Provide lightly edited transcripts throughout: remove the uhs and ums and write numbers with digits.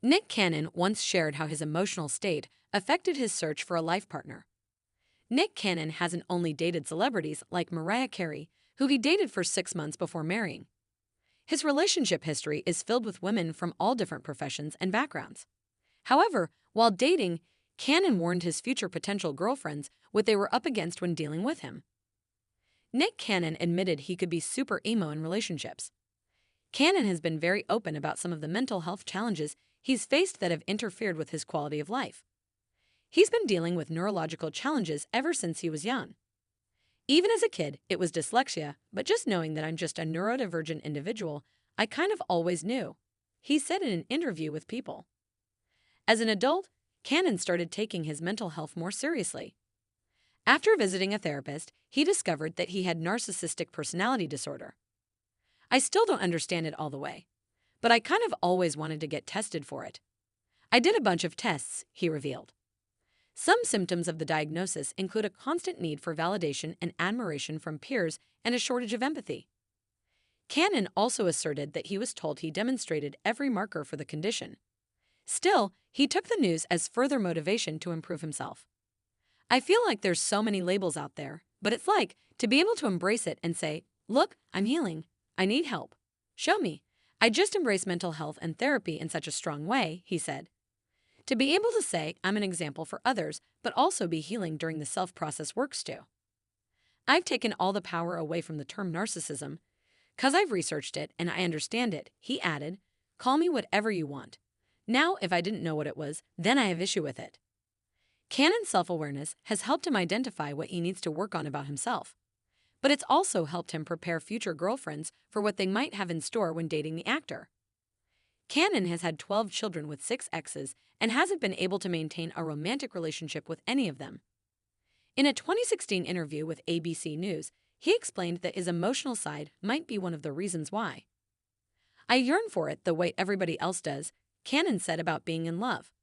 Nick Cannon once shared how his emotional state affected his search for a life partner. Nick Cannon hasn't only dated celebrities like Mariah Carey, who he dated for 6 months before marrying. His relationship history is filled with women from all different professions and backgrounds. However, while dating, Cannon warned his future potential girlfriends what they were up against when dealing with him. Nick Cannon admitted he could be super emo in relationships. Cannon has been very open about some of the mental health challenges he's faced that have interfered with his quality of life. He's been dealing with neurological challenges ever since he was young. Even as a kid, it was dyslexia, but just knowing that I'm just a neurodivergent individual, I kind of always knew, he said in an interview with People. As an adult, Cannon started taking his mental health more seriously. After visiting a therapist, he discovered that he had narcissistic personality disorder. I still don't understand it all the way, but I kind of always wanted to get tested for it. I did a bunch of tests, he revealed. Some symptoms of the diagnosis include a constant need for validation and admiration from peers and a shortage of empathy. Cannon also asserted that he was told he demonstrated every marker for the condition. Still, he took the news as further motivation to improve himself. I feel like there's so many labels out there, but it's like to be able to embrace it and say, look, I'm healing. I need help. Show me. I just embrace mental health and therapy in such a strong way, he said. To be able to say, I'm an example for others, but also be healing during the self-process works too. I've taken all the power away from the term narcissism, 'cause I've researched it and I understand it, he added. Call me whatever you want. Now, if I didn't know what it was, then I have issue with it. Cannon's self-awareness has helped him identify what he needs to work on about himself. But it's also helped him prepare future girlfriends for what they might have in store when dating the actor. Cannon has had 12 children with 6 exes and hasn't been able to maintain a romantic relationship with any of them. In a 2016 interview with ABC News, he explained that his emotional side might be one of the reasons why. I yearn for it the way everybody else does, Cannon said about being in love.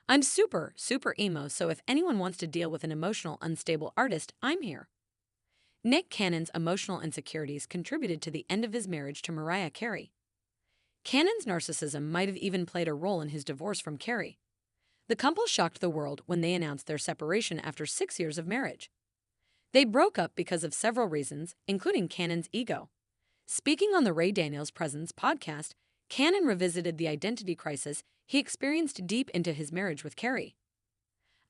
I'm super emo, so if anyone wants to deal with an emotional, unstable artist, I'm here. Nick Cannon's emotional insecurities contributed to the end of his marriage to Mariah Carey. Cannon's narcissism might have even played a role in his divorce from Carey. The couple shocked the world when they announced their separation after 6 years of marriage. They broke up because of several reasons, including Cannon's ego. Speaking on the Ray Daniels Presents podcast, Cannon revisited the identity crisis he experienced deep into his marriage with Carey.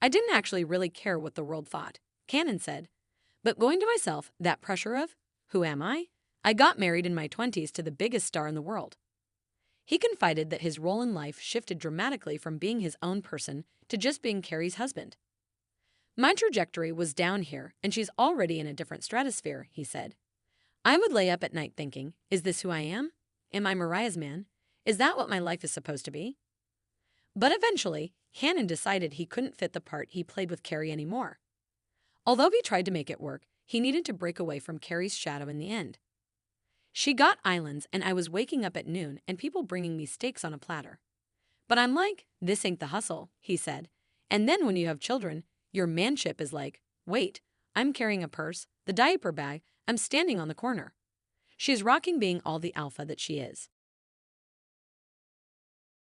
I didn't actually really care what the world thought, Cannon said. But going to myself, that pressure of, who am I? I got married in my 20s to the biggest star in the world. He confided that his role in life shifted dramatically from being his own person to just being Carey's husband. My trajectory was down here, and she's already in a different stratosphere, he said. I would lay up at night thinking, is this who I am? Am I Mariah's man? Is that what my life is supposed to be? But eventually, Cannon decided he couldn't fit the part he played with Carey anymore. Although he tried to make it work, he needed to break away from Carey's shadow in the end. She got islands, and I was waking up at noon and people bringing me steaks on a platter. But I'm like, this ain't the hustle, he said. And then when you have children, your manship is like, wait, I'm carrying a purse, the diaper bag, I'm standing on the corner. She's rocking being all the alpha that she is.